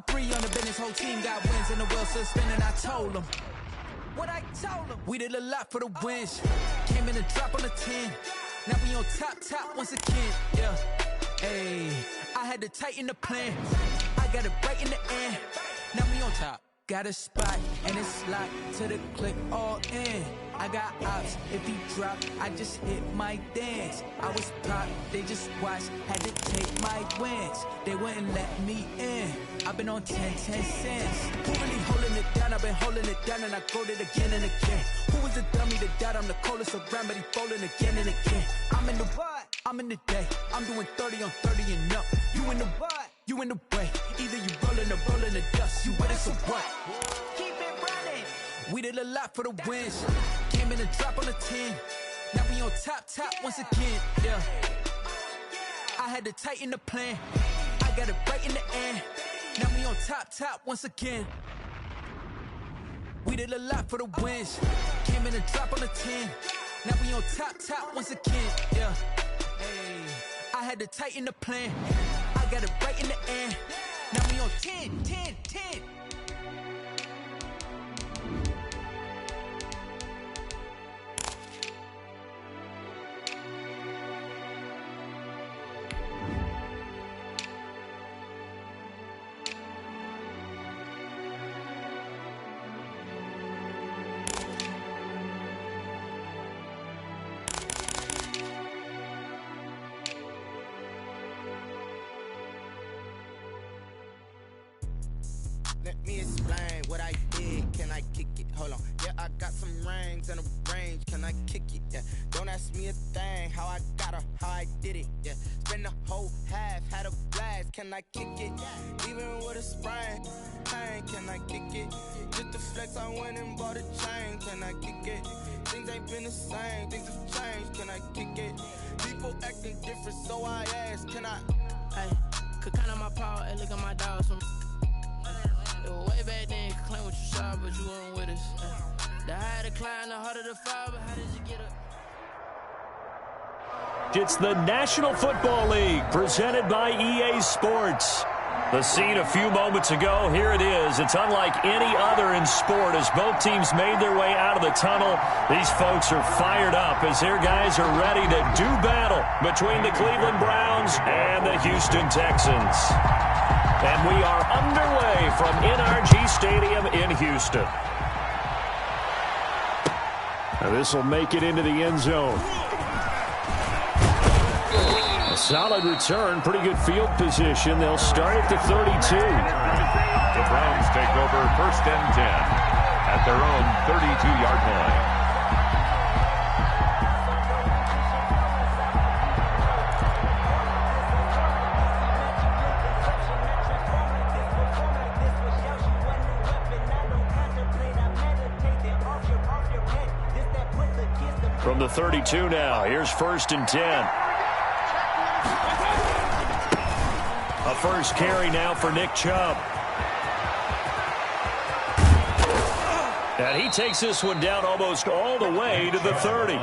2-3 on the business, whole team got wins and the wheels still spinning. I told them what I told them. We did a lot for the wins. Came in and drop on the 10. Now we on top once again. Yeah, hey, I had to tighten the plan. I got it right in the end. Now we on top. Got a spot and it's locked to the click all in. I got ops, if he drop, I just hit my dance. I was pop, they just watched, had to take my wins. They wouldn't let me in. I've been on 10 cents. Who really holding it down? I've been holding it down and I go it again and again. Who was the dummy that died? I'm the coldest around, but he folding again and again. I'm in the what? I'm in the day. I'm doing 30 on 30 and up. You in the what? You in the way. Either you rolling or rolling the dust. You with us or what? Keep it running. We did a lot for the wins. Came in and drop on the 10. Now we on top once again. Yeah. I had to tighten the plan. I got it right in the end. Now we on top once again. We did a lot for the wins. Came in and drop on the 10. Now we on top once again. Yeah. Hey, I had to tighten the plan. I got it right in the end. Now we on 10. Let me explain what I did. Can I kick it? Hold on. Yeah, I got some rings and a range. Can I kick it? Yeah. Don't ask me a thing. How I got her, how I did it. Yeah. Spend the whole half, had a blast. Can I kick it? Even with a sprain, pain. Can I kick it? Just to flex, I went and bought a chain. Can I kick it? Things ain't been the same. Things have changed. Can I kick it? People acting different, so I ask. Can I? Hey, could count on my power and look at my dogs from. Way back then, you could claim what you saw, but you weren't with us. The higher the climb, the harder the fall, but how did you get up? It's the National Football League, presented by EA Sports. The scene a few moments ago, here it is. It's unlike any other in sport as both teams made their way out of the tunnel. These folks are fired up as their guys are ready to do battle between the Cleveland Browns and the Houston Texans. And we are underway from NRG Stadium in Houston. Now this will make it into the end zone. A solid return, pretty good field position. They'll start at the 32. The Browns take over 1st and 10 at their own 32-yard line. From the 32 now, here's 1st and 10. A first carry now for Nick Chubb. And he takes this one down almost all the way to the 30.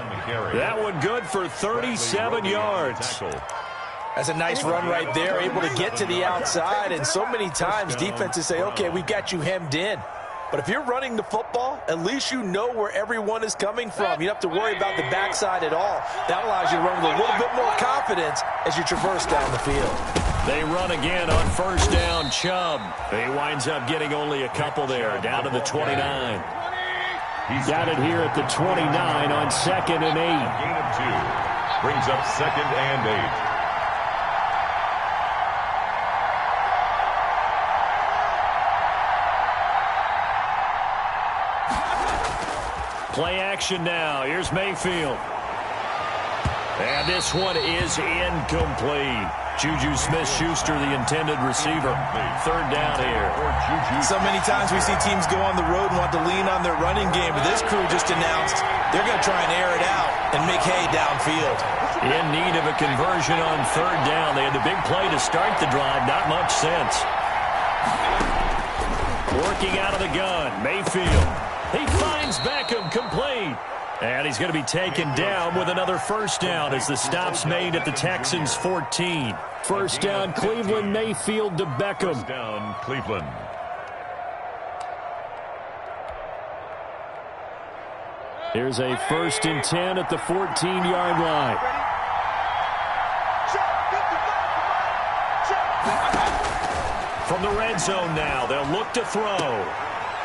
That one good for 37 yards. That's a nice run right there, able to get to the outside. And so many times defenses say, okay, we've got you hemmed in. But if you're running the football, at least you know where everyone is coming from. You don't have to worry about the backside at all. That allows you to run with a little bit more confidence as you traverse down the field. They run again on 1st down, Chubb. He winds up getting only a couple there, down to the 29. He's got it here at the 29 on 2nd and 8. Gain of 2. Brings up 2nd and 8. Play action now. Here's Mayfield. And this one is incomplete. Juju Smith-Schuster, the intended receiver. 3rd down here. So many times we see teams go on the road and want to lean on their running game, but this crew just announced they're going to try and air it out and make hay downfield. In need of a conversion on 3rd down. They had the big play to start the drive. Not much sense. Working out of the gun. Mayfield. He finds Beckham complete. And he's going to be taken down with another first down as the stop's made at the Texans' 14. First down, Cleveland, Mayfield to Beckham. First down, Cleveland. Here's a 1st and 10 at the 14-yard line. From the red zone now, they'll look to throw.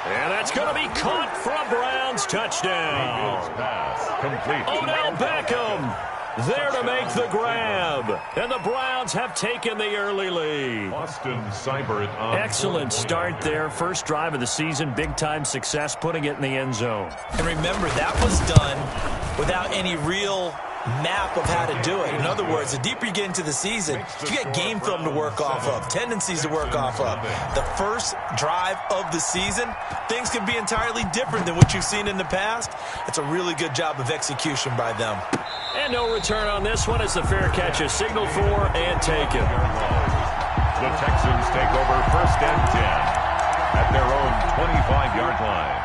And that's going to be caught for a Browns touchdown. Pass complete. Odell Beckham there to make the grab. And the Browns have taken the early lead. Austin Seibert on Excellent start there. First drive of the season. Big-time success putting it in the end zone. And remember, that was done without any real map of how to do it. In other words, the deeper you get into the season, you get game film to work off of, tendencies to work off of. The first drive of the season, things can be entirely different than what you've seen in the past. It's a really good job of execution by them. And no return on this one as the fair catch is signaled for and taken. The Texans take over 1st and 10 at their own 25-yard line.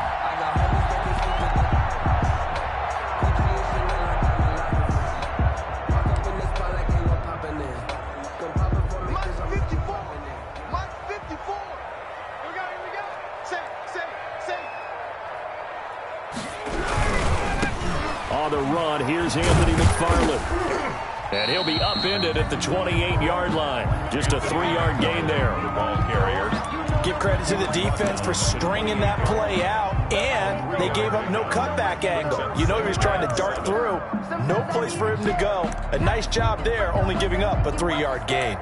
On the run, here's Anthony McFarland. And he'll be upended at the 28-yard line. Just a 3-yard gain there. The ball carrier. Give credit to the defense for stringing that play out, and they gave up no cutback angle. You know he was trying to dart through. No place for him to go. A nice job there, only giving up a 3-yard gain.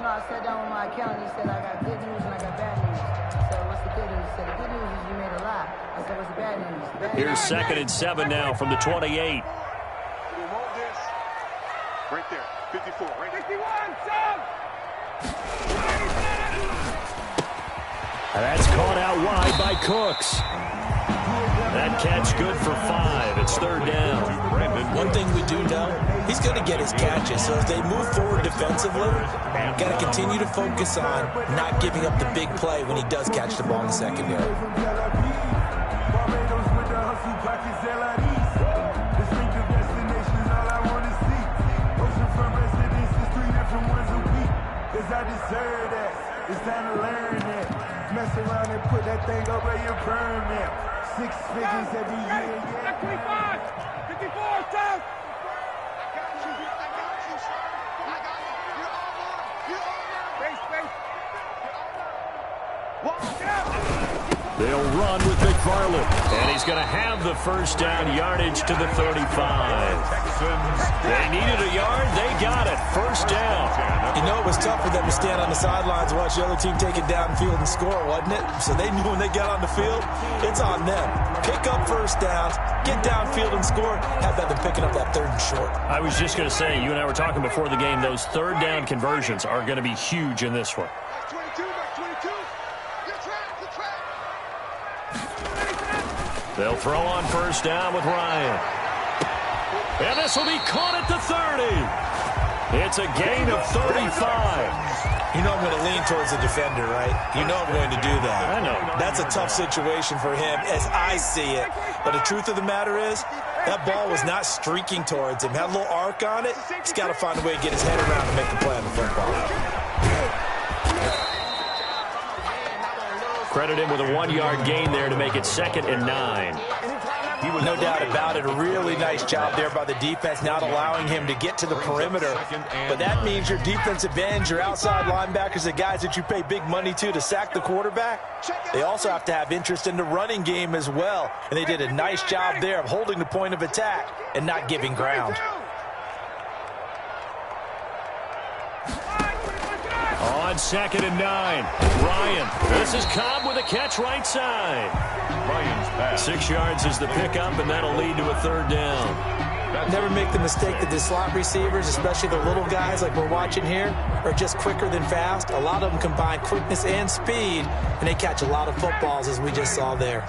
I sat down with my accountant. He said, I got good news and I got bad news. I said, what's the good news? He said, the good news is you made a lot. I said, what's the bad news? The bad Here's news. 2nd and 7 now from the 28. Right there, 54, right there. 51, son! And that's caught out wide by Cooks. That catch good for 5. It's 3rd down. One thing we do know, he's going to get his catches. So as they move forward defensively, got to continue to focus on not giving up the big play when he does catch the ball in the secondary. It's time to learn that. Mess around and put that thing up where you burn them. 6 figures every year. 25, 54, stop! They'll run with McFarland. And he's going to have the first down yardage to the 35. They needed a yard. They got it. First down. You know, it was tough for them to stand on the sidelines and watch the other team take it downfield and score, wasn't it? So they knew when they got on the field, it's on them. Pick up first downs, get downfield and score. How about them picking up that 3rd and short? I was just going to say, you and I were talking before the game, those 3rd down conversions are going to be huge in this one. They'll throw on first down with Ryan. And this will be caught at the 30. It's a gain of 35. You know I'm going to lean towards the defender, right? You know I'm going to do that. I know. That's a tough situation for him as I see it. But the truth of the matter is, that ball was not streaking towards him. Had a little arc on it. He's got to find a way to get his head around and make the play on the football. Credit him with a 1-yard gain there to make it 2nd and 9. No doubt about it. A really nice job there by the defense, not allowing him to get to the perimeter. But that means your defensive ends, your outside linebackers, the guys that you pay big money to sack the quarterback, they also have to have interest in the running game as well. And they did a nice job there of holding the point of attack and not giving ground. On 2nd and 9, Ryan. This is Cobb with a catch right side. Ryan's pass. 6 yards is the pickup, and that'll lead to a 3rd down. Never make the mistake that the slot receivers, especially the little guys like we're watching here, are just quicker than fast. A lot of them combine quickness and speed, and they catch a lot of footballs, as we just saw there.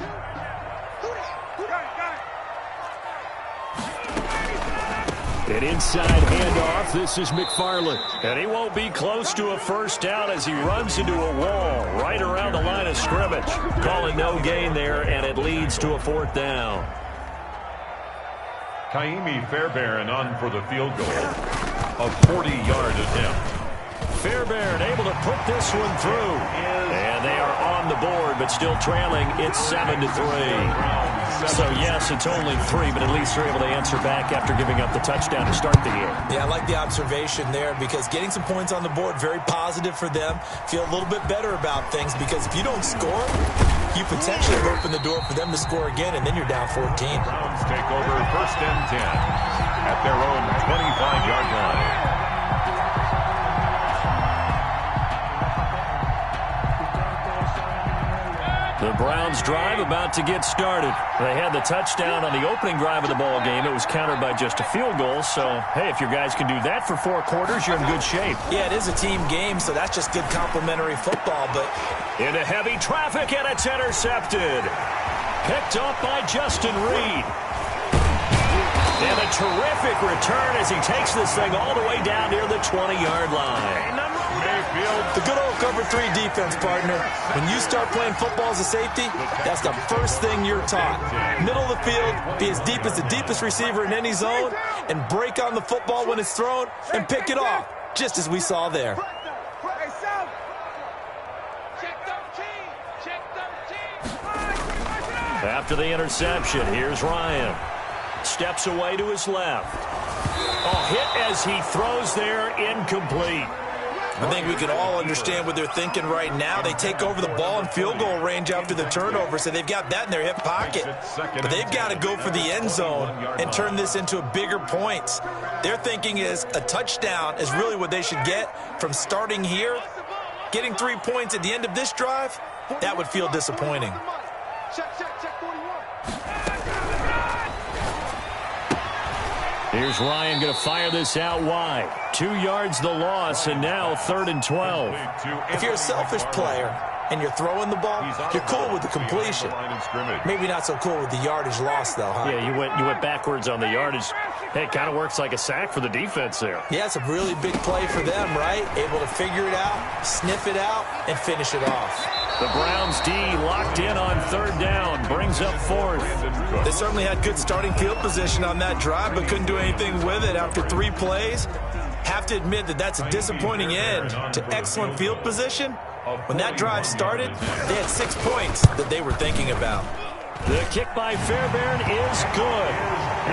An inside handoff. This is McFarland. And he won't be close to a first down as he runs into a wall right around the line of scrimmage. Calling no gain there, and it leads to a fourth down. Kaimi Fairbairn on for the field goal. A 40-yard attempt. Fairbairn able to put this one through. And they are on the board, but still trailing. It's 7-3. So, yes, it's only 3, but at least they're able to answer back after giving up the touchdown to start the year. Yeah, I like the observation there because getting some points on the board, very positive for them. Feel a little bit better about things because if you don't score, you potentially have opened the door for them to score again, and then you're down 14. Browns take over first and 10 at their own 25-yard line. The Browns drive about to get started. They had the touchdown on the opening drive of the ball game. It was countered by just a field goal. So, hey, if your guys can do that for 4 quarters, you're in good shape. Yeah, it is a team game, so that's just good complimentary football. But into heavy traffic, and it's intercepted. Picked up by Justin Reed. And a terrific return as he takes this thing all the way down near the 20-yard line. The good old cover 3 defense, partner. When you start playing football as a safety, that's the first thing you're taught. Middle of the field, be as deep as the deepest receiver in any zone, and break on the football when it's thrown and pick it off, just as we saw there. After the interception, here's Ryan. Steps away to his left. Oh, hit as he throws there, incomplete. I think we can all understand what they're thinking right now. They take over the ball in field goal range after the turnover, so they've got that in their hip pocket. But they've got to go for the end zone and turn this into a bigger points. Their thinking is a touchdown is really what they should get from starting here. Getting 3 points at the end of this drive, that would feel disappointing. Here's Ryan going to fire this out wide. 2 yards the loss, and now 3rd and 12. If you're a selfish player and you're throwing the ball, you're cool with the completion. Maybe not so cool with the yardage loss, though, huh? Yeah, you went backwards on the yardage. Hey, it kind of works like a sack for the defense there. Yeah, it's a really big play for them, right? Able to figure it out, sniff it out, and finish it off. The Browns D locked in on 3rd down, brings up 4th. They certainly had good starting field position on that drive, but couldn't do anything with it after 3 plays. Have to admit that that's a disappointing end to excellent field position. When that drive started, they had 6 points that they were thinking about. The kick by Fairbairn is good.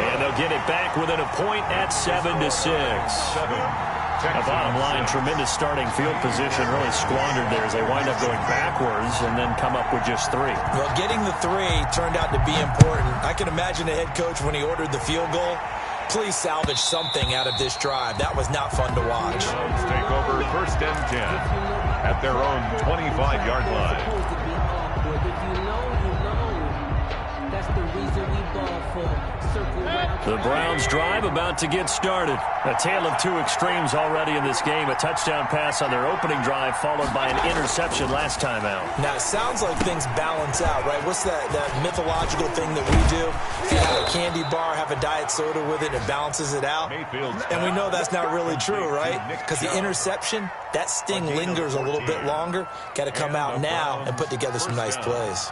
And they'll get it back within a point at 7-6. The bottom line, tremendous starting field position, really squandered there as they wind up going backwards and then come up with just 3. Well, getting the 3 turned out to be important. I can imagine the head coach when he ordered the field goal. Please salvage something out of this drive. That was not fun to watch. Browns take over first and 10 at their own 25-yard line. The Browns drive about to get started. A tale of 2 extremes already in this game. A touchdown pass on their opening drive followed by an interception last time out. Now, it sounds like things balance out, right? What's that mythological thing that we do? If you have a candy bar, have a diet soda with it, it balances it out. And we know that's not really true, right? Because the interception, that sting lingers a little bit longer. Got to come out now and put together some nice plays.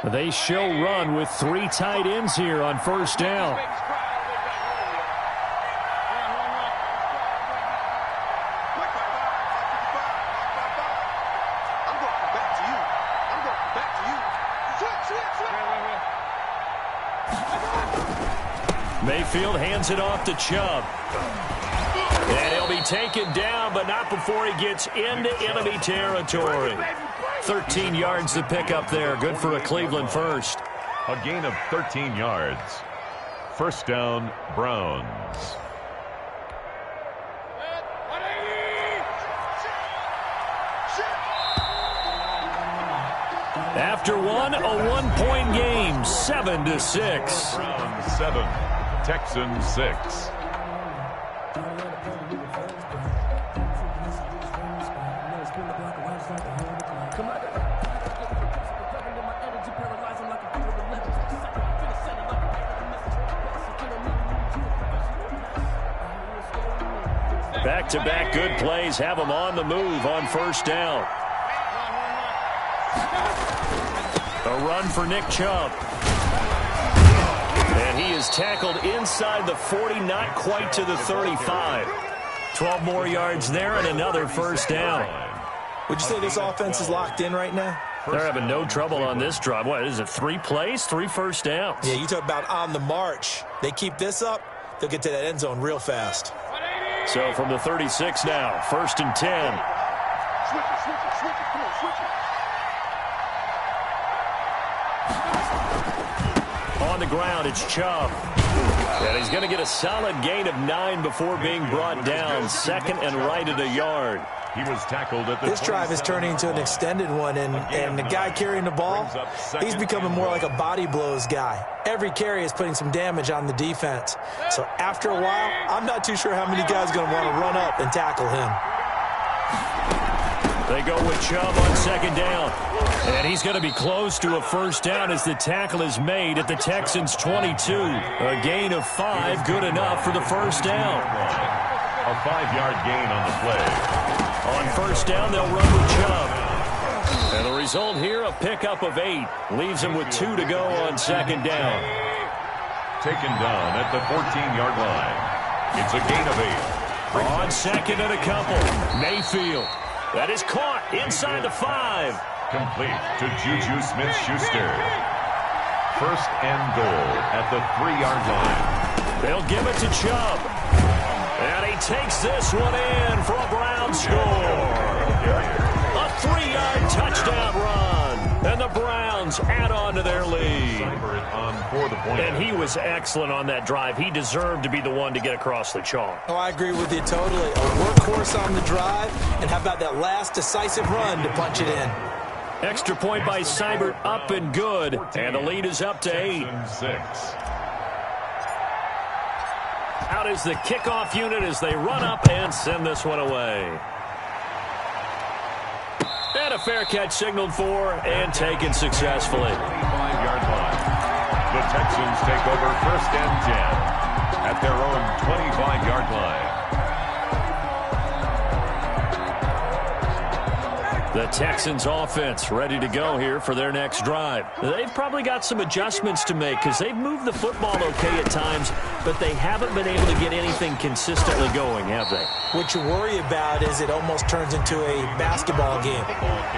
They show run with 3 tight ends here on 1st down. Mayfield hands it off to Chubb. And he'll be taken down, but not before he gets into enemy territory. 13 yards to pick up there. Good for a Cleveland first. A gain of 13 yards. First down, Browns. After one, a 1-point game, 7-6. Browns 7, Texans 6. Back-to-back good plays have them on the move on first down. A run for Nick Chubb. And he is tackled inside the 40, not quite to the 35. 12 more yards there and another first down. Would you say this offense is locked in right now? They're having no trouble on this drive. What is it, 3 plays, 3 first downs? Yeah, you talk about on the march. They keep this up, they'll get to that end zone real fast. So from the 36 now, 1st and 10. Switch it. Come on, switch it. On the ground, it's Chubb. And he's going to get a solid gain of 9 before being brought down. 2nd and right at a yard. He was tackled at the This drive is turning into an extended one, and the guy carrying the ball, he's becoming more like a body blows guy. Every carry is putting some damage on the defense. So after a while, I'm not too sure how many guys are going to want to run up and tackle him. They go with Chubb on 2nd down. And he's going to be close to a first down as the tackle is made at the Texans' 22. A gain of 5, good enough for the first down. A 5-yard gain on the play. On first down, they'll run with Chubb. And the result here, a pickup of 8. Leaves him with 2 to go on 2nd down. Taken down at the 14-yard line. It's a gain of 8. On 2nd and a couple, Mayfield. That is caught inside the 5. Complete to Juju Smith-Schuster. 1st and goal at the 3-yard line. They'll give it to Chubb. And he takes this one in for a Brown score. A 3-yard touchdown run. And the Browns add on to their lead. And he was excellent on that drive. He deserved to be the one to get across the chalk. Oh, I agree with you totally. A workhorse on the drive, and how about that last decisive run to punch it in? Extra point by Seibert, up and good. And the lead is up to 8. Out is the kickoff unit as they run up and send this one away. And a fair catch signaled for and taken successfully. 25-yard line. The Texans take over 1st and 10 at their own 25-yard line. The Texans offense ready to go here for their next drive. They've probably got some adjustments to make because they've moved the football okay at times, but they haven't been able to get anything consistently going, have they? What you worry about is it almost turns into a basketball game.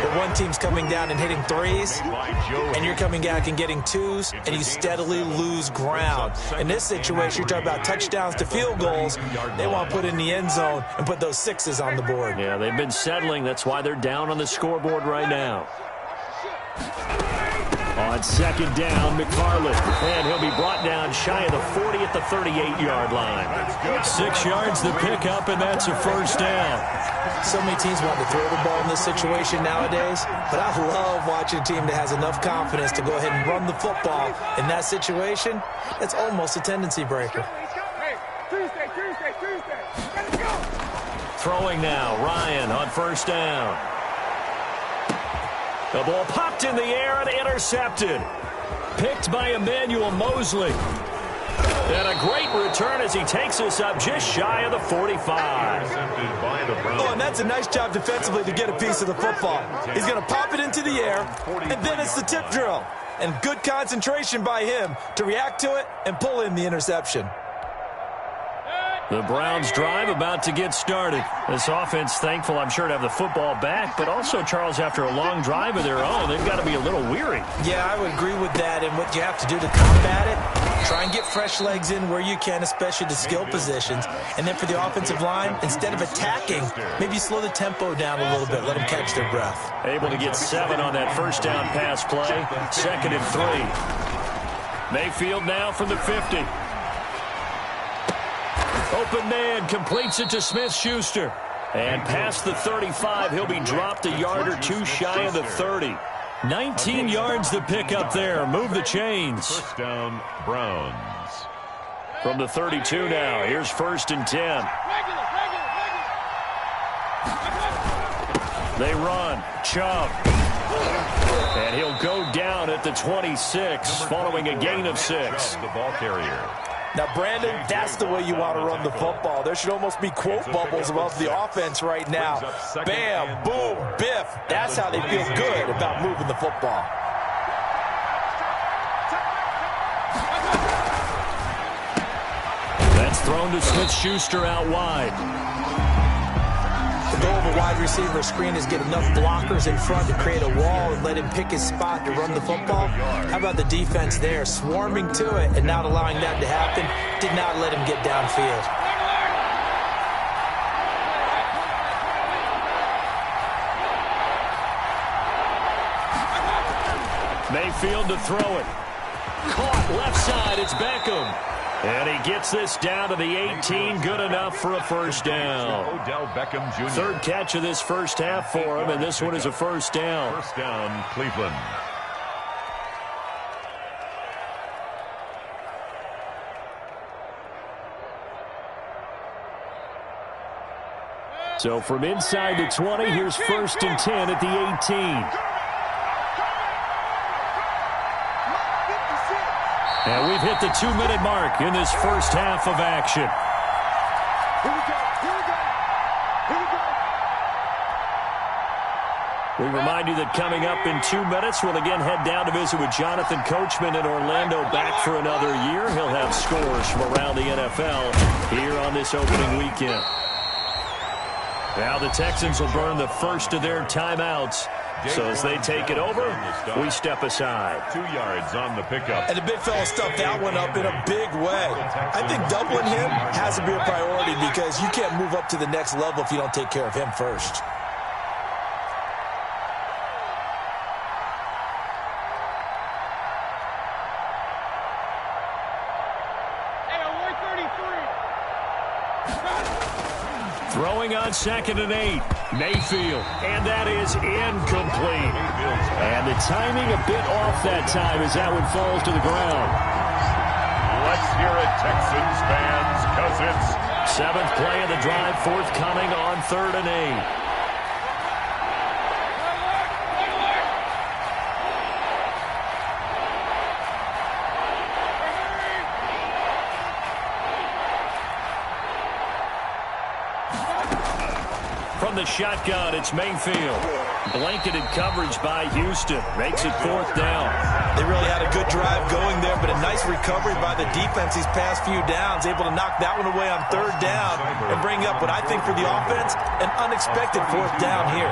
The one team's coming down and hitting 3s, and you're coming back and getting 2s, and you steadily lose ground. In this situation, you're talking about touchdowns to field goals. They want to put in the end zone and put those 6s on the board. Yeah, they've been settling. That's why they're down on the scoreboard right now. On 2nd down, McFarland. And he'll be brought down shy of the 40 at the 38-yard line. 6 yards the pickup, and that's a first down. So many teams want to throw the ball in this situation nowadays, but I love watching a team that has enough confidence to go ahead and run the football. In that situation, it's almost a tendency breaker. Hey, Tuesday. Let's go. Throwing now, Ryan on first down. The ball popped in the air and intercepted. Picked by Emmanuel Mosley. And a great return as he takes us up just shy of the 45. Oh, and that's a nice job defensively to get a piece of the football. He's going to pop it into the air, and then it's the tip drill. And good concentration by him to react to it and pull in the interception. The Browns drive about to get started. This offense thankful, I'm sure, to have the football back, but also, Charles, after a long drive of their own, they've got to be a little weary. Yeah, I would agree with that, and what you have to do to combat it, try and get fresh legs in where you can, especially the skill positions. And then for the offensive line, instead of attacking, maybe slow the tempo down a little bit, let them catch their breath. Able to get 7 on that first down pass play. 2nd and 3. Mayfield now from the 50. Open man completes it to Smith-Schuster. And past the 35, he'll be dropped a yard or 2 shy of the 30. 19 yards to pick up there. Move the chains. First down, Browns. From the 32 now, here's 1st and 10. They run. Chubb. And he'll go down at the 26 following a gain of 6. The ball carrier. Now, Brandon, that's the way you want to run the football. There should almost be quote bubbles above the offense right now. Bam, boom, biff. That's how they feel good about moving the football. That's thrown to Smith-Schuster out wide. The goal of a wide receiver screen is get enough blockers in front to create a wall and let him pick his spot to run the football. How about the defense there, swarming to it and not allowing that to happen? Did not let him get downfield. Mayfield to throw it. Caught left side, it's Beckham. And he gets this down to the 18, good enough for a first down. Odell Beckham Jr. Third catch of this first half for him, and this one is a first down. First down, Cleveland. So from inside the 20, here's 1st and 10 at the 18. And we've hit the 2-minute mark in this first half of action. Here we go. Here we go. Here we go. We remind you that coming up in 2 minutes, we'll again head down to visit with Jonathan Coachman in Orlando, back for another year. He'll have scores from around the NFL here on this opening weekend. Now the Texans will burn the first of their timeouts. So as they take it over, we step aside. 2 yards on the pickup. And the big fella stuffed that one up in a big way. I think doubling him has to be a priority because you can't move up to the next level if you don't take care of him first. Throwing on 2nd and 8. Mayfield, and that is incomplete. And the timing a bit off that time as that one falls to the ground. Let's hear it, Texans fans, because it's 7th play of the drive, forthcoming on 3rd and 8. From the shotgun, it's Mayfield. Blanketed coverage by Houston. Makes it 4th down. They really had a good drive going there, but a nice recovery by the defense these past few downs. Able to knock that one away on 3rd down and bring up what I think for the offense, an unexpected 4th down here.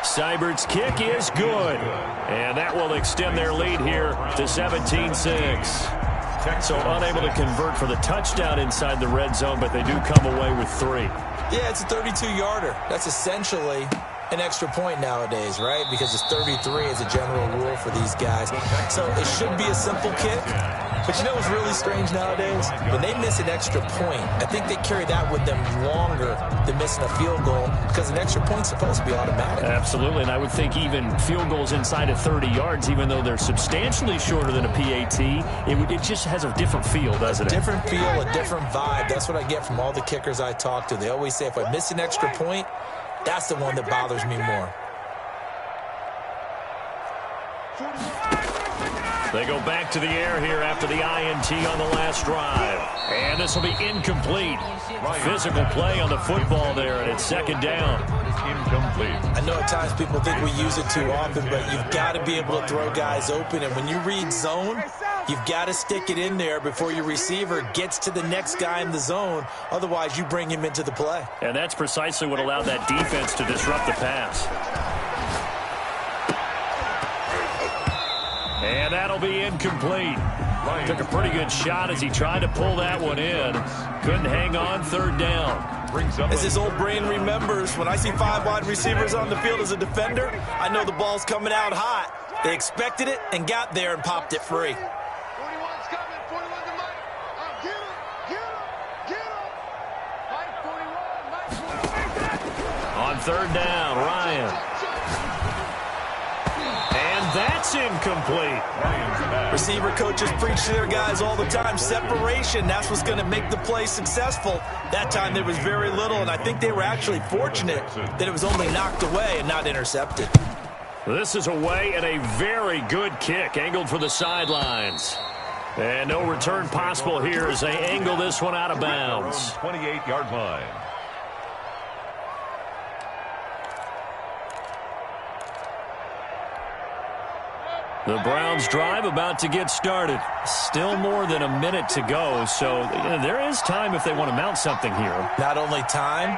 Seibert's kick is good. And that will extend their lead here to 17-6. So unable to convert for the touchdown inside the red zone, but they do come away with 3. Yeah, it's a 32-yarder. That's essentially an extra point nowadays, right? Because it's 33 as a general rule for these guys. So it should be a simple kick. But you know what's really strange nowadays? When they miss an extra point, I think they carry that with them longer than missing a field goal because an extra point's supposed to be automatic. Absolutely, and I would think even field goals inside of 30 yards, even though they're substantially shorter than a PAT, it just has a different feel, doesn't it? A different feel, a different vibe. That's what I get from all the kickers I talk to. They always say if I miss an extra point, that's the one that bothers me more. They go back to the air here after the INT on the last drive. And this will be incomplete. Physical play on the football there, and it's 2nd down. Incomplete. I know at times people think we use it too often, but you've got to be able to throw guys open. And when you read zone, you've got to stick it in there before your receiver gets to the next guy in the zone. Otherwise, you bring him into the play. And that's precisely what allowed that defense to disrupt the pass. And that'll be incomplete. Took a pretty good shot as he tried to pull that one in. Couldn't hang on, 3rd down. As his old brain remembers, when I see 5 wide receivers on the field as a defender, I know the ball's coming out hot. They expected it and got there and popped it free. 41's coming, 41 to Mike. Get him. On 3rd down, Ryan. That's incomplete. Receiver coaches preach to their guys all the time. Separation, that's what's going to make the play successful. That time there was very little, and I think they were actually fortunate that it was only knocked away and not intercepted. This is away and a very good kick, angled for the sidelines. And no return possible here as they angle this one out of bounds. 28-yard line. The Browns drive about to get started. Still more than a minute to go, so there is time if they want to mount something here. Not only time,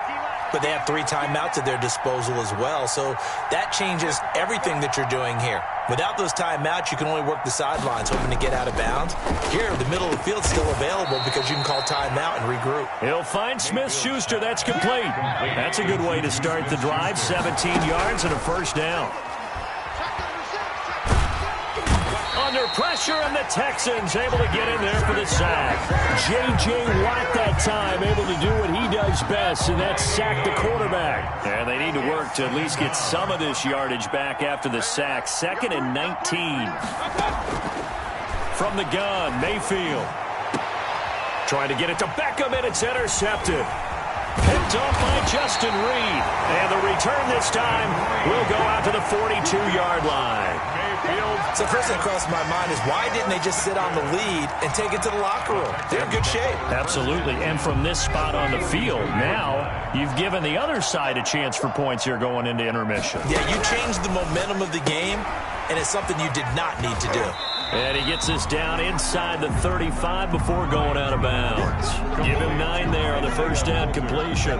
but they have 3 timeouts at their disposal as well, so that changes everything that you're doing here. Without those timeouts, you can only work the sidelines, hoping to get out of bounds. Here, the middle of the field is still available because you can call timeout and regroup. He'll find Smith-Schuster. That's complete. That's a good way to start the drive. 17 yards and a first down. Under pressure, and the Texans able to get in there for the sack. J.J. Watt that time able to do what he does best, and that's sack the quarterback. And they need to work to at least get some of this yardage back after the sack. 2nd and 19. From the gun, Mayfield. Trying to get it to Beckham, and it's intercepted. Picked off by Justin Reed. And the return this time will go out to the 42-yard line. So first thing that crossed my mind is why didn't they just sit on the lead and take it to the locker room? They're in good shape. Absolutely. And from this spot on the field, now you've given the other side a chance for points here going into intermission. Yeah, you changed the momentum of the game, and it's something you did not need to do. And he gets this down inside the 35 before going out of bounds. Give him 9 there on the first down completion.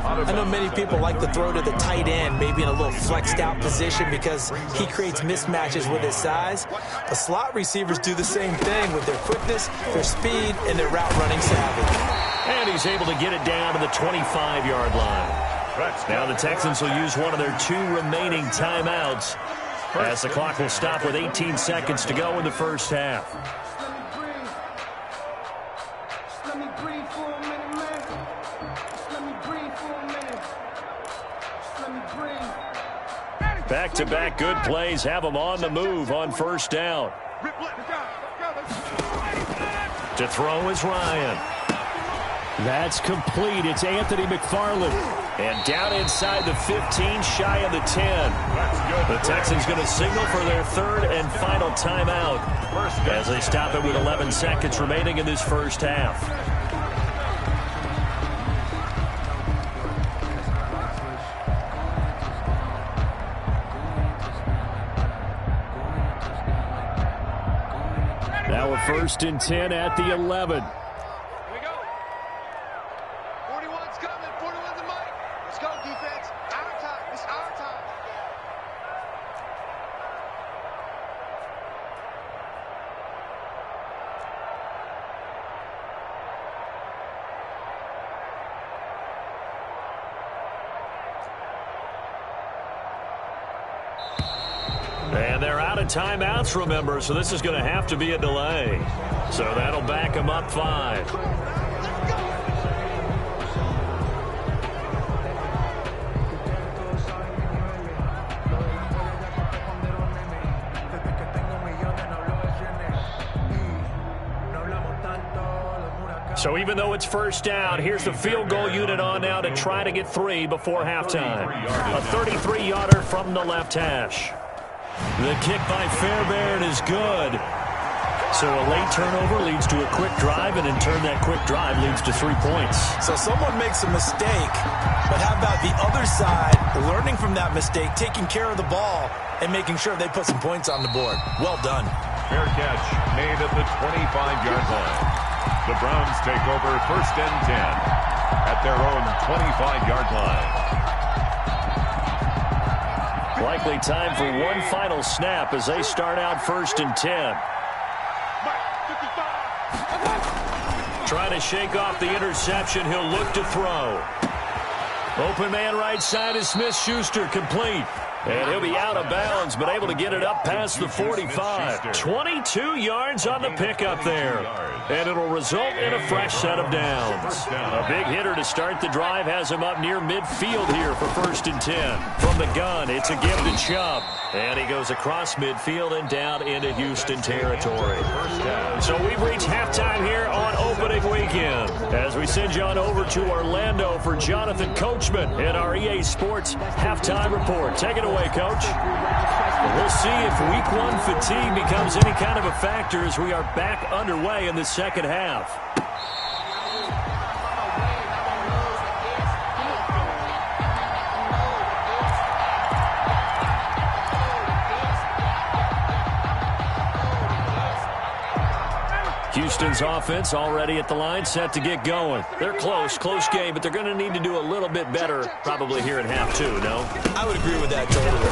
I know many people like to throw to the tight end, maybe in a little flexed out position because he creates mismatches with his size. The slot receivers do the same thing with their quickness, their speed, and their route running savvy. And he's able to get it down to the 25-yard line. Now the Texans will use one of their 2 remaining timeouts as the clock will stop with 18 seconds to go in the first half. Back-to-back good plays have them on the move on first down. To throw is Ryan. That's complete. It's Anthony McFarland. And down inside the 15, shy of the 10. The Texans going to signal for their 3rd and final timeout as they stop it with 11 seconds remaining in this first half. Now a 1st and 10 at the 11. And they're out of timeouts, remember, so this is going to have to be a delay. So that'll back them up 5. So even though it's first down, here's the field goal unit on now to try to get 3 before halftime. A 33-yarder from the left hash. The kick by Fairbairn is good. So a late turnover leads to a quick drive, and in turn that quick drive leads to 3 points. So someone makes a mistake, but how about the other side learning from that mistake, taking care of the ball, and making sure they put some points on the board? Well done. Fair catch made at the 25-yard line. The Browns take over 1st and 10 at their own 25-yard line. Likely time for one final snap as they start out 1st and 10. Trying to shake off the interception. He'll look to throw. Open man right side is Smith-Schuster, complete. And he'll be out of bounds, but able to get it up past the 45. 22 yards on the pickup there. And it'll result in a fresh set of downs. A big hitter to start the drive has him up near midfield here for 1st and 10. From the gun, it's a give to Chubb. And he goes across midfield and down into Houston territory. So we've reached halftime here on opening weekend as we send you on over to Orlando for Jonathan Coachman in our EA Sports Halftime Report. Take it away. way, Coach. We'll see if Week 1 fatigue becomes any kind of a factor as we are back underway in the second half. Houston's offense already at the line, set to get going. They're close game, but they're going to need to do a little bit better probably here in half two, no? I would agree with that totally.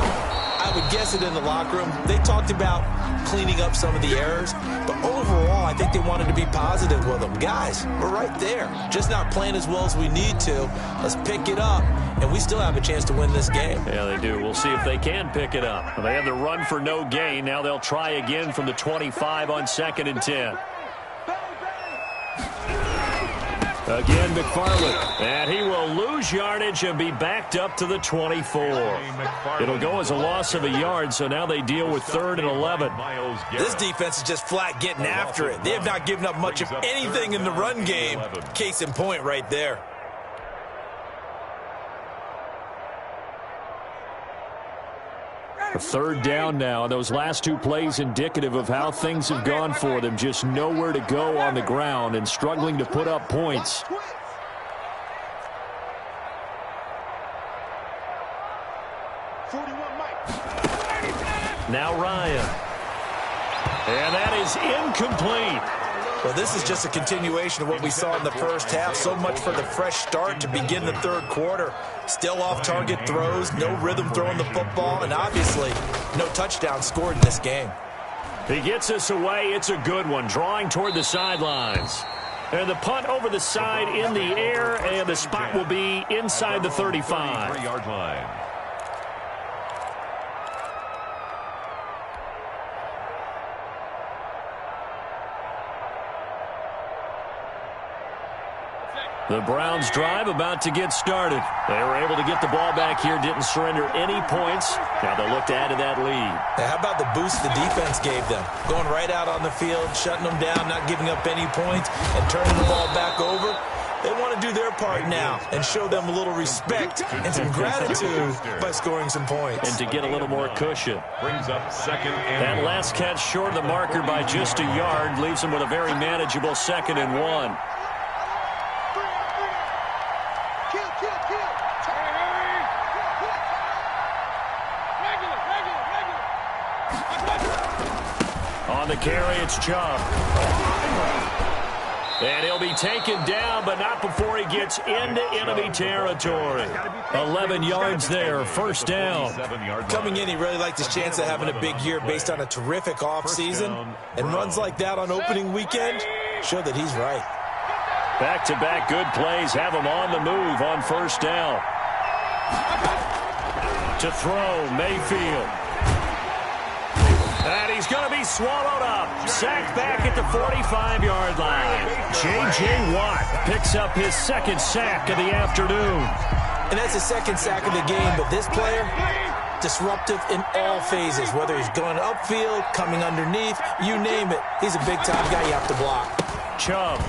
I would guess it in the locker room. They talked about cleaning up some of the errors, but overall, I think they wanted to be positive with them. Guys, we're right there. Just not playing as well as we need to. Let's pick it up, and we still have a chance to win this game. Yeah, they do. We'll see if they can pick it up. They had the run for no gain. Now they'll try again from the 25 on 2nd and 10. Again, McFarland, and he will lose yardage and be backed up to the 24. It'll go as a loss of a yard, so now they deal with 3rd and 11. This defense is just flat getting after it. They have not given up much of anything in the run game. Case in point right there. A 3rd down now. Those last 2 plays indicative of how things have gone for them. Just nowhere to go on the ground and struggling to put up points. Now Ryan. And that is incomplete. Well, this is just a continuation of what we saw in the first half. So much for the fresh start to begin the 3rd quarter. Still off-target throws, no rhythm throwing the football, and obviously no touchdown scored in this game. He gets us away. It's a good one, drawing toward the sidelines. And the punt over the side in the air, and the spot will be inside the 35. 3-yard line. The Browns drive about to get started. They were able to get the ball back here, didn't surrender any points. Now they'll look to add to that lead. Now, how about the boost the defense gave them? Going right out on the field, shutting them down, not giving up any points, and turning the ball back over. They want to do their part now and show them a little respect and some gratitude by scoring some points. And to get a little more cushion. Brings up 2nd and that last catch short of the marker by just a yard leaves them with a very manageable 2nd and 1. On the carry, it's Chubb. And he'll be taken down, but not before he gets into enemy territory. 11 yards there, 1st down. Coming in, he really liked his chance of having a big year based on a terrific offseason. And runs like that on opening weekend show that he's right. Back-to-back good plays have him on the move on 1st down. To throw, Mayfield. And he's going to be swallowed up. Sacked back at the 45-yard line. J.J. Watt picks up his 2nd sack of the afternoon. And that's his 2nd sack of the game, but this player, disruptive in all phases, whether he's going upfield, coming underneath, you name it. He's a big-time guy you have to block. Chubb.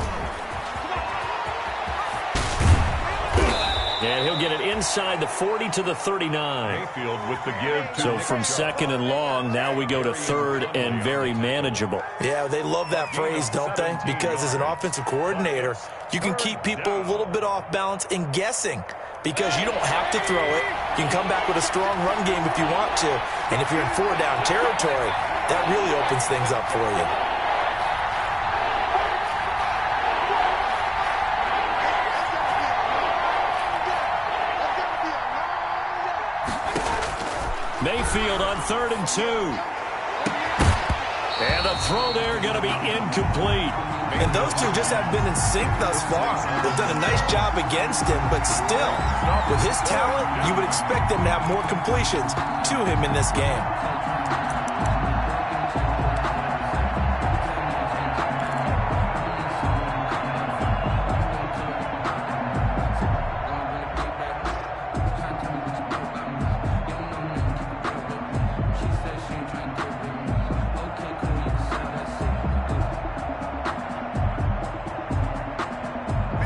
And he'll get it inside the 40 to the 39. Mayfield with the give to so from 2nd and long, now we go to 3rd and very manageable. Yeah, they love that phrase, don't they? Because as an offensive coordinator, you can keep people a little bit off balance and guessing because you don't have to throw it. You can come back with a strong run game if you want to. And if you're in 4-down territory, that really opens things up for you. Mayfield on 3rd and 2. And the throw there going to be incomplete. And those two just haven't been in sync thus far. They've done a nice job against him, but still, with his talent, you would expect them to have more completions to him in this game.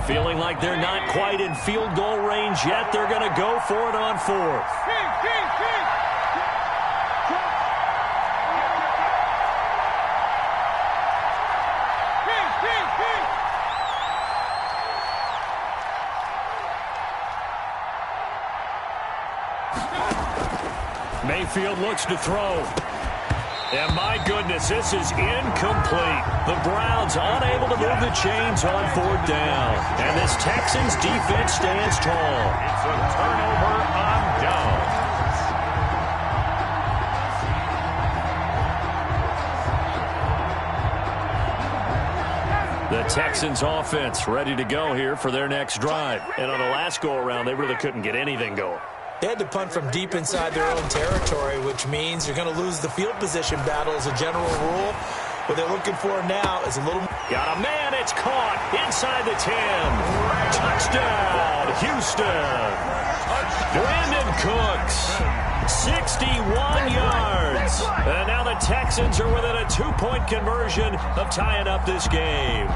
Feeling like they're not quite in field goal range yet. They're going to go for it on 4th. Mayfield looks to throw. And my goodness, this is incomplete. The Browns unable to move the chains on 4th down. And this Texans defense stands tall. It's a turnover on downs. The Texans offense ready to go here for their next drive. And on the last go-around, they really couldn't get anything going. They had to punt from deep inside their own territory, which means you're going to lose the field position battle as a general rule. What they're looking for now is a little... Got a man, it's caught inside the 10. Touchdown, Houston. Brandon Cooks, 61 yards. And now the Texans are within a 2-point conversion of tying up this game.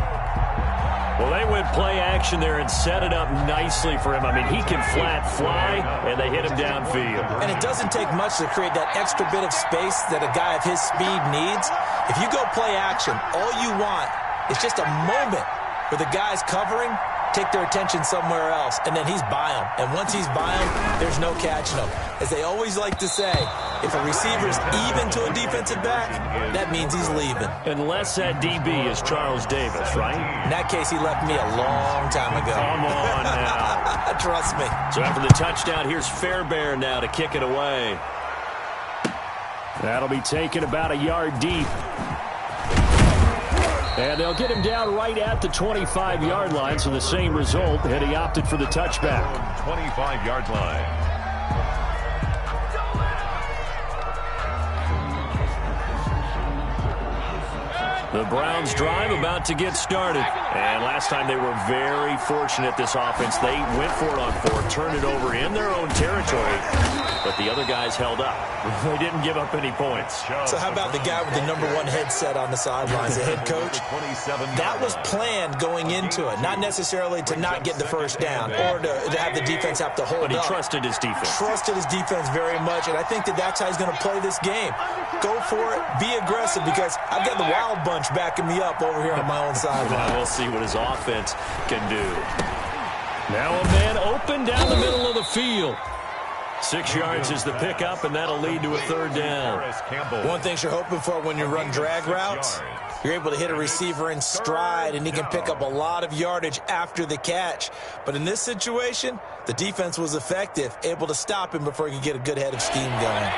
Well, they went play action there and set it up nicely for him. I mean, he can flat fly, and they hit him downfield. And it doesn't take much to create that extra bit of space that a guy of his speed needs. If you go play action, all you want is just a moment where the guy's covering, take their attention somewhere else, and then he's by him. And once he's by him, there's no catching him. As they always like to say, if a receiver's even to a defensive back, that means he's leaving. Unless that DB is Charles Davis, right? In that case, he left me a long time ago. Come on now. Trust me. So after the touchdown, here's Fairbairn now to kick it away. That'll be taken about a yard deep. And they'll get him down right at the 25-yard line, so the same result, and he opted for the touchback. 25-yard line. The Browns drive about to get started. And last time they were very fortunate, this offense. They went for it on 4th, turned it over in their own territory, but the other guys held up. They didn't give up any points. So how about the guy with the #1 headset on the sidelines, the head coach? That was planned going into it, not necessarily to not get the first down or to have the defense have to hold up. But he trusted his defense. Trusted his defense very much, and I think that that's how he's going to play this game. Go for it, be aggressive, because I've got the Wild Bunch backing me up over here on my own sideline. We'll see what his offense can do. Now a man open down the middle of the field. 6 yards is the pickup, and that'll lead to a 3rd down. One thing you're hoping for when you run drag routes, you're able to hit a receiver in stride, and he can pick up a lot of yardage after the catch. But in this situation, the defense was effective, able to stop him before he could get a good head of steam going.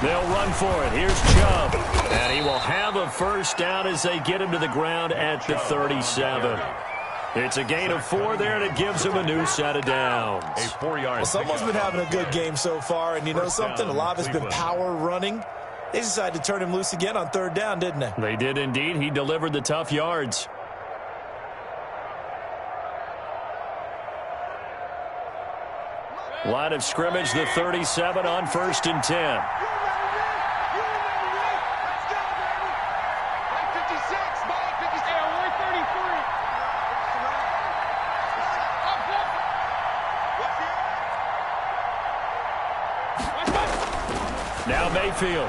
They'll run for it. Here's Chubb. And he will have a first down as they get him to the ground at the 37. It's a gain of 4 there, and it gives him a new set of downs. A 4-yard. Well, someone's been having a good game so far, and you know something? A lot of it's been power running. They decided to turn him loose again on 3rd down, didn't they? They did indeed. He delivered the tough yards. Line of scrimmage, the 37 on 1st and 10. Now Mayfield.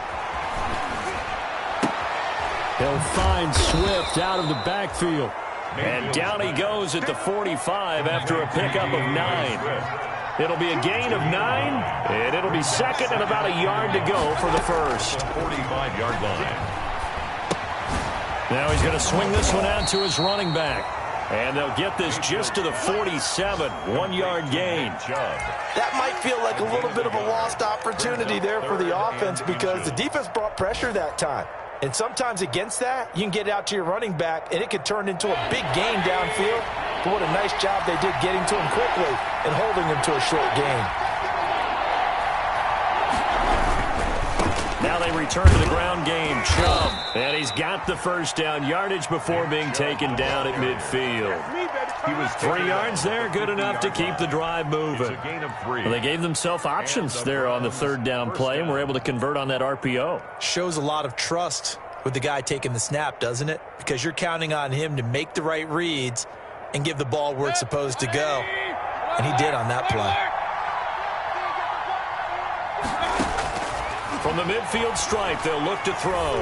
He'll find Swift out of the backfield. And down he goes at the 45 after a pickup of 9. It'll be a gain of 9, and it'll be 2nd and about a yard to go for the first. 45-yard line. Now he's going to swing this one out to his running back. And they'll get this just to the 47, 1-yard gain. That might feel like a little bit of a lost opportunity there for the offense because the defense brought pressure that time. And sometimes against that, you can get out to your running back, and it could turn into a big gain downfield. But what a nice job they did getting to him quickly and holding him to a short gain. Now they return to the ground game. Chubb. And he's got the first down yardage before being taken down at midfield. He was 3 yards there, good enough to keep the drive moving. Well, they gave themselves options there on the 3rd down play and were able to convert on that RPO. Shows a lot of trust with the guy taking the snap, doesn't it? Because you're counting on him to make the right reads and give the ball where it's supposed to go. And he did on that play. From the midfield stripe, they'll look to throw.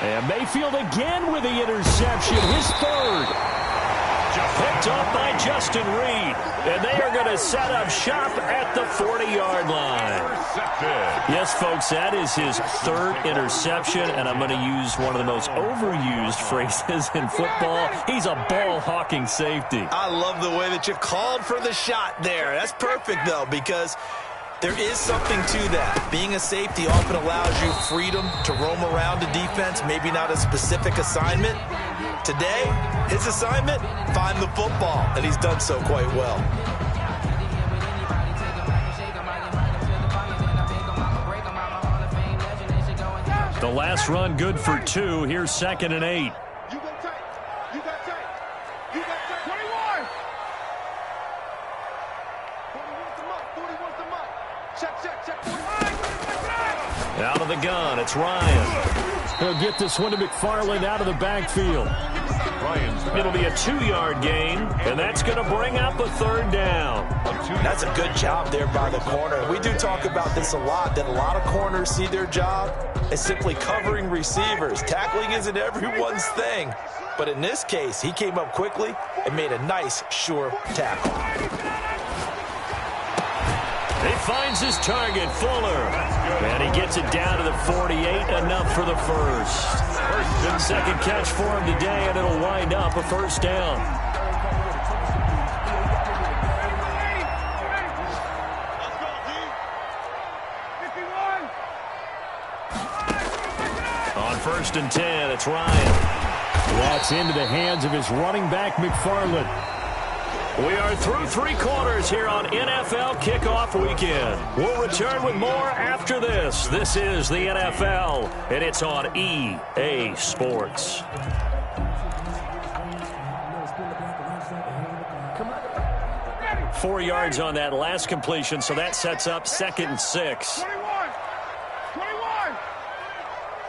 And Mayfield again with the interception, his 3rd. picked off by Justin Reed. And they are going to set up shop at the 40-yard line. Yes, folks, that is his third interception, and I'm going to use one of the most overused phrases in football. He's a ball-hawking safety. I love the way that you called for the shot there. That's perfect, though, because there is something to that. Being a safety often allows you freedom to roam around a defense, maybe not a specific assignment. Today, his assignment, find the football, and he's done so quite well. The last run good for 2. Here's 2nd and 8. You got tight. You got tight. You got tight. 21. 41's the mark. 41's the mark. Check. 41. Out of the gun, it's Ryan. He'll get this one to McFarland out of the backfield. It'll be a 2-yard gain, and that's going to bring up a 3rd down. That's a good job there by the corner. We do talk about this a lot, that a lot of corners see their job as simply covering receivers. Tackling isn't everyone's thing. But in this case, he came up quickly and made a nice, sure tackle. He finds his target, Fuller. And he gets it down to the 48, enough for the first. Second catch for him today, and it'll wind up a 1st down. On 1st and 10, it's Ryan. That's into the hands of his running back, McFarland. We are through 3 quarters here on NFL Kickoff Weekend. We'll return with more after this. This is the NFL, and it's on EA Sports. 4 yards on that last completion, so that sets up 2nd and 6. 21.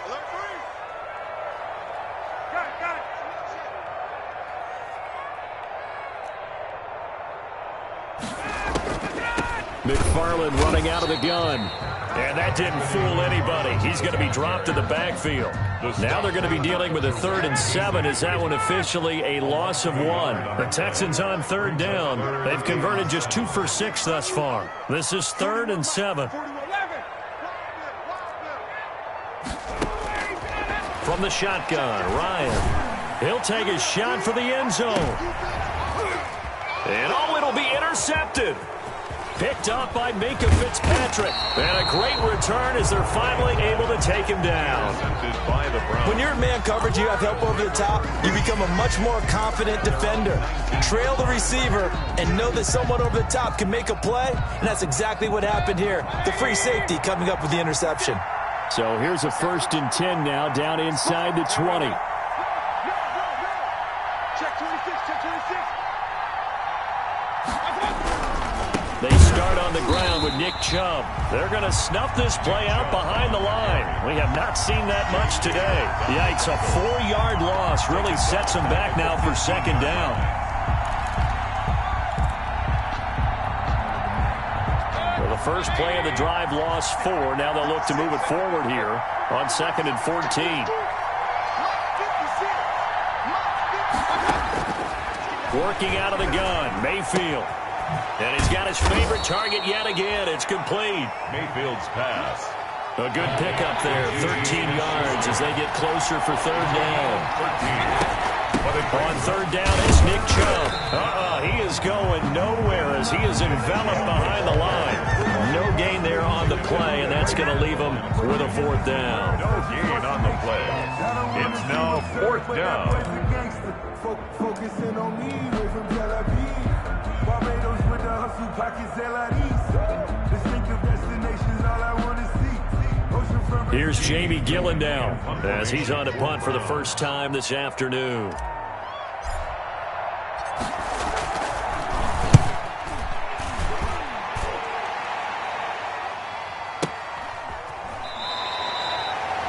Alert 3. Got it. McFarland running out of the gun. And that didn't fool anybody. He's going to be dropped in the backfield. Now they're going to be dealing with a 3rd and 7. Is that one officially a loss of 1? The Texans on 3rd down. They've converted just 2 for 6 thus far. This is 3rd and 7. From the shotgun, Ryan. He'll take a shot for the end zone. And it'll be intercepted. Picked up by Minkah Fitzpatrick. And a great return as they're finally able to take him down. When you're in man coverage, you have help over the top, you become a much more confident defender. Trail the receiver and know that someone over the top can make a play, and that's exactly what happened here. The free safety coming up with the interception. So here's a 1st and 10 now, down inside the 20. Check 26. They start on the ground with Nick Chubb. They're going to snuff this play out behind the line. We have not seen that much today. Yikes, a 4-yard loss really sets them back now for 2nd down. Well, the first play of the drive lost 4. Now they'll look to move it forward here on 2nd and 14. Working out of the gun, Mayfield. And he's got his favorite target yet again. It's complete. Mayfield's pass. A good pickup there, 13 yards as they get closer for 3rd down. On 3rd down, it's Nick Chubb. He is going nowhere as he is enveloped behind the line. No gain there on the play, and that's going to leave him with a 4th down. No gain on the play. It's now 4th down. Focusing on me, way from Tel Aviv. Barbados with the hustle pockets, LIDs. Distinctive destinations, all I want to see. Here's Jamie Gillendow as he's on to punt for the first time this afternoon.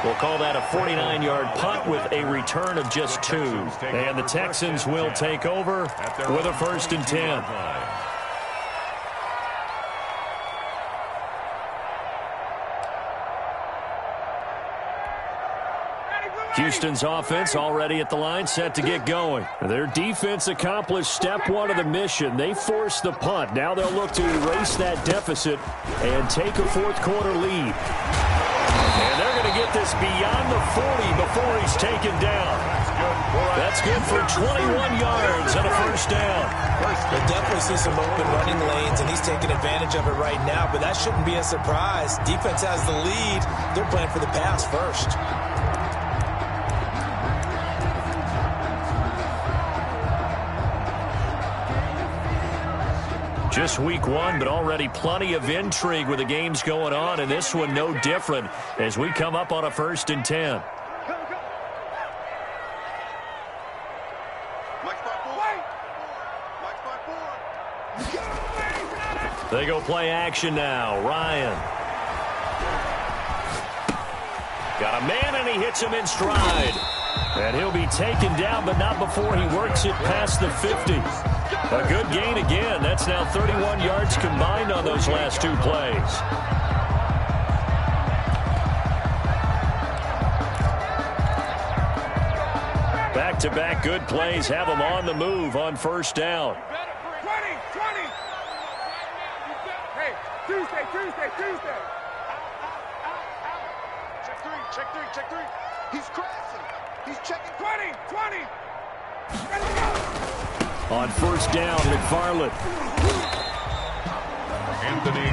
We'll call that a 49-yard punt with a return of just 2. And the Texans will take over with a 1st and 10. Houston's offense already at the line, set to get going. Their defense accomplished step one of the mission. They forced the punt. Now they'll look to erase that deficit and take a fourth-quarter lead. And they're going to get this beyond the 40 before he's taken down. That's good for 21 yards and a first down. We'll definitely see some open running lanes, and he's taking advantage of it right now, but that shouldn't be a surprise. Defense has the lead. They're playing for the pass first. Just week one, but already plenty of intrigue with the games going on, and this one no different as we come up on a 1st and 10. They go play action now. Ryan. Got a man, and he hits him in stride. And he'll be taken down, but not before he works it past the 50. A good gain again. That's now 31 yards combined on those last two plays. Back-to-back good plays have them on the move on first down. 20. Hey, Tuesday. Check three. He's crashing. He's checking 20. Ready to go. On first down, McFarland.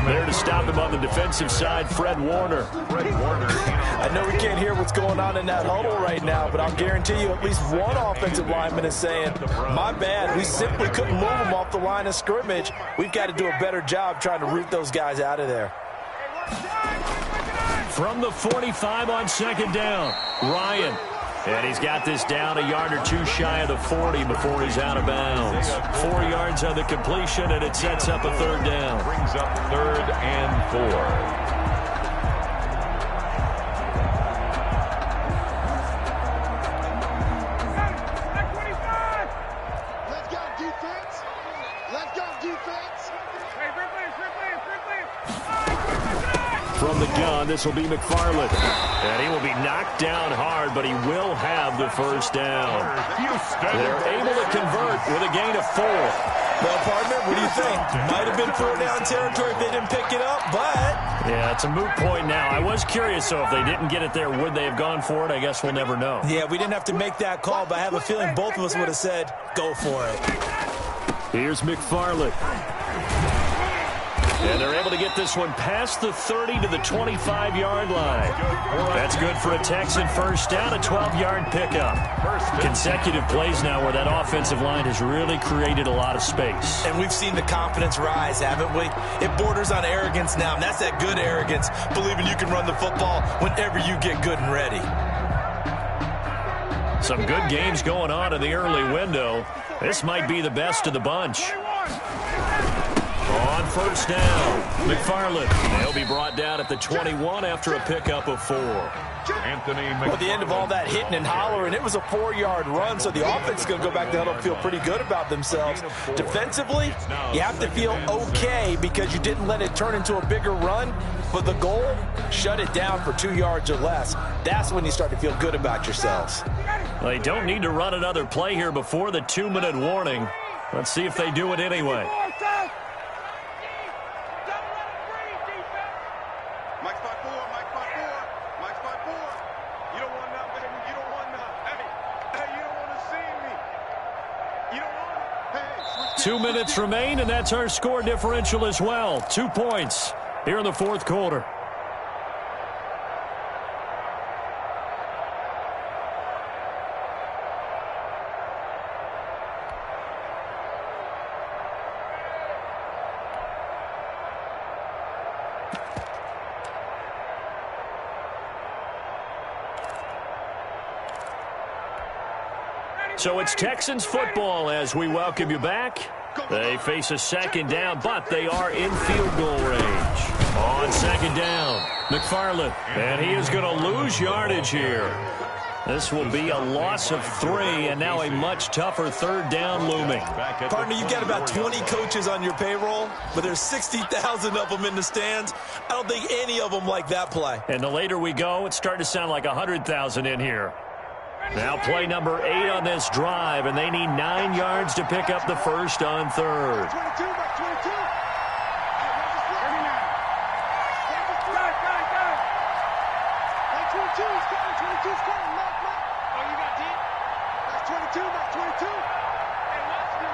There to stop him on the defensive side, Fred Warner. I know we can't hear what's going on in that huddle right now, but I'll guarantee you at least one offensive lineman is saying, my bad, we simply couldn't move them off the line of scrimmage. We've got to do a better job trying to root those guys out of there. From the 45 on second down, Ryan. And he's got this down a yard or two shy of the 40 before he's out of bounds. 4 yards on the completion, and it sets up a third down. Brings up 3rd and 4. From the gun, this will be McFarland. And he will be knocked down hard, but he will have the first down. They're able to convert with a gain of 4. Well, partner, what do you think? Might have been 4-down territory if they didn't pick it up, but... Yeah, it's a moot point now. I was curious, so if they didn't get it there, would they have gone for it? I guess we'll never know. Yeah, we didn't have to make that call, but I have a feeling both of us would have said, go for it. Here's McFarland. And they're able to get this one past the 30 to the 25-yard line. That's good for a Texan first down, a 12-yard pickup. Consecutive plays now where that offensive line has really created a lot of space. And we've seen the confidence rise, haven't we? It borders on arrogance now, and that's that good arrogance, believing you can run the football whenever you get good and ready. Some good games going on in the early window. This might be the best of the bunch. On first down, McFarland. They'll be brought down at the 21 after a pickup of 4. Anthony McFarland. Well, at the end of all that hitting and hollering, it was a 4-yard run, so the offense is going to go back to huddle and feel pretty good about themselves. Defensively, you have to feel okay because you didn't let it turn into a bigger run, but the goal, shut it down for 2 yards or less. That's when you start to feel good about yourselves. They don't need to run another play here before the 2-minute warning. Let's see if they do it anyway. You don't want none, baby. You don't want none. Hey, you don't want to see me. You don't want it. Hey. 2 minutes remain, and that's our score differential as well. 2 points here in the fourth quarter. So it's Texans football as we welcome you back. They face a second down, but they are in field goal range. On second down, McFarland, and he is going to lose yardage here. This will be a loss of 3, and now a much tougher third down looming. Partner, you've got about 20 coaches on your payroll, but there's 60,000 of them in the stands. I don't think any of them like that play. And the later we go, it's starting to sound like 100,000 in here. Now play number 8 on this drive, and they need 9 yards to pick up the first on third. 22, back 22. Back 22, he's coming, 22's coming, Matt. Oh, you got deep? That's 22, back 22. And watch the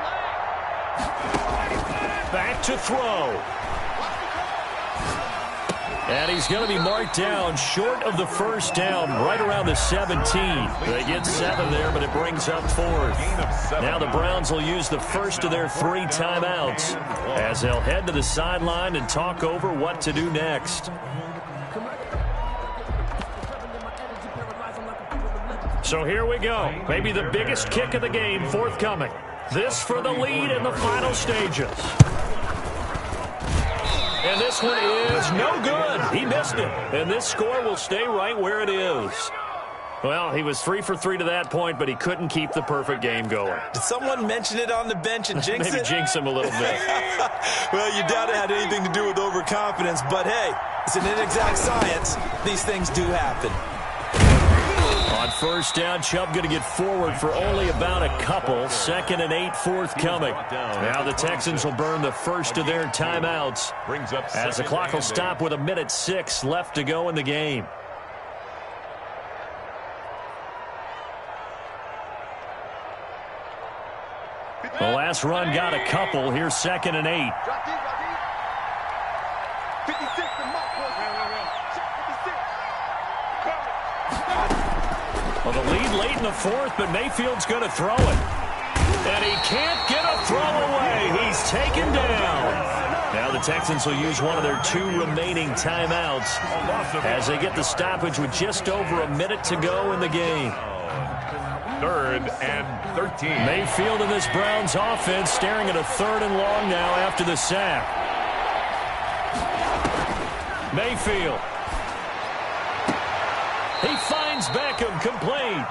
leg. Back to throw. And he's going to be marked down short of the first down, right around the 17. They get 7 there, but it brings up 4th. Now the Browns will use the first of their 3 timeouts as they'll head to the sideline and talk over what to do next. So here we go. Maybe the biggest kick of the game forthcoming. This for the lead in the final stages. And this one is no good. He missed it. And this score will stay right where it is. Well, he was 3 for 3 to that point, but he couldn't keep the perfect game going. Did someone mention it on the bench and jinx Maybe it? jinx him a little bit. Well, you doubt it had anything to do with overconfidence, but hey, it's an inexact science. These things do happen. On first down, Chubb going to get forward for only about a couple. 2nd and 8 forthcoming. Now the Texans will burn the first of their timeouts as the clock will stop with 1:06 left to go in the game. The last run got a couple. Here's 2nd and 8. 56 and Mark. Well, the lead late in the 4th, but Mayfield's going to throw it. And he can't get a throw away. He's taken down. Now the Texans will use one of their 2 remaining timeouts as they get the stoppage with just over a minute to go in the game. 3rd and 13. Mayfield in this Browns offense staring at a 3rd and long now after the sack. Mayfield. He finds Beckham complete.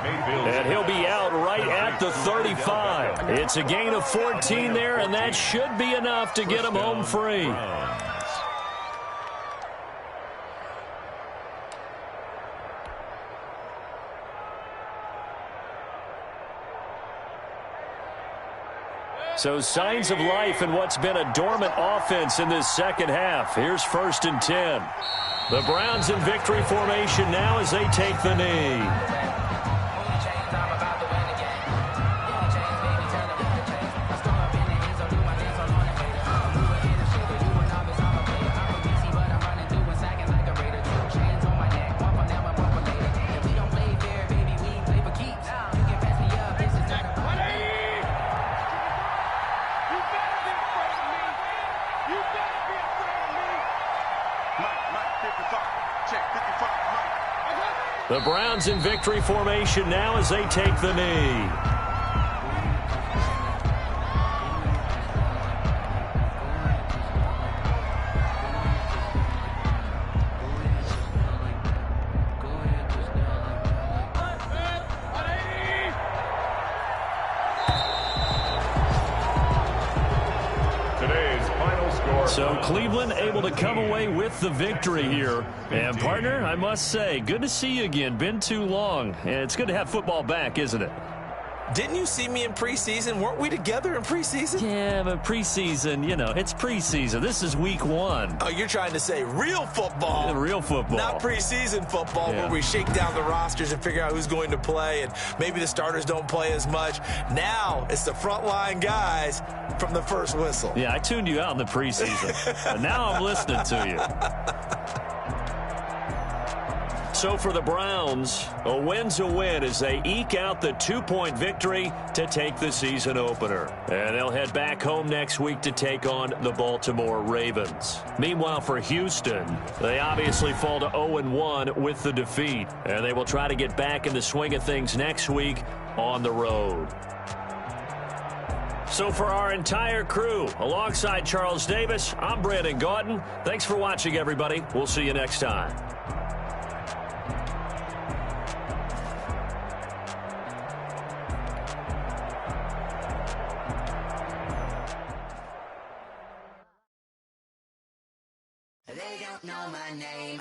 And he'll be out right at the 35. It's a gain of 14 there, and that should be enough to get him home free. So signs of life in what's been a dormant offense in this second half. Here's 1st and 10. The Browns in victory formation now as they take the knee. The Browns in victory formation now as they take the knee. So Cleveland able to come away with the victory here. And partner, I must say, good to see you again. Been too long. And it's good to have football back, isn't it? Didn't you see me in preseason? Weren't we together in preseason? Yeah, but preseason, you know, it's preseason. This is week 1. Oh, you're trying to say real football. Yeah, real football. Not preseason football where we shake down the rosters and figure out who's going to play, and maybe the starters don't play as much. Now it's the frontline guys from the first whistle. Yeah, I tuned you out in the preseason. And now I'm listening to you. So for the Browns, a win's a win as they eke out the 2-point victory to take the season opener. And they'll head back home next week to take on the Baltimore Ravens. Meanwhile, for Houston, they obviously fall to 0-1 with the defeat. And they will try to get back in the swing of things next week on the road. So for our entire crew, alongside Charles Davis, I'm Brandon Gaudin. Thanks for watching, everybody. We'll see you next time. They don't know my name.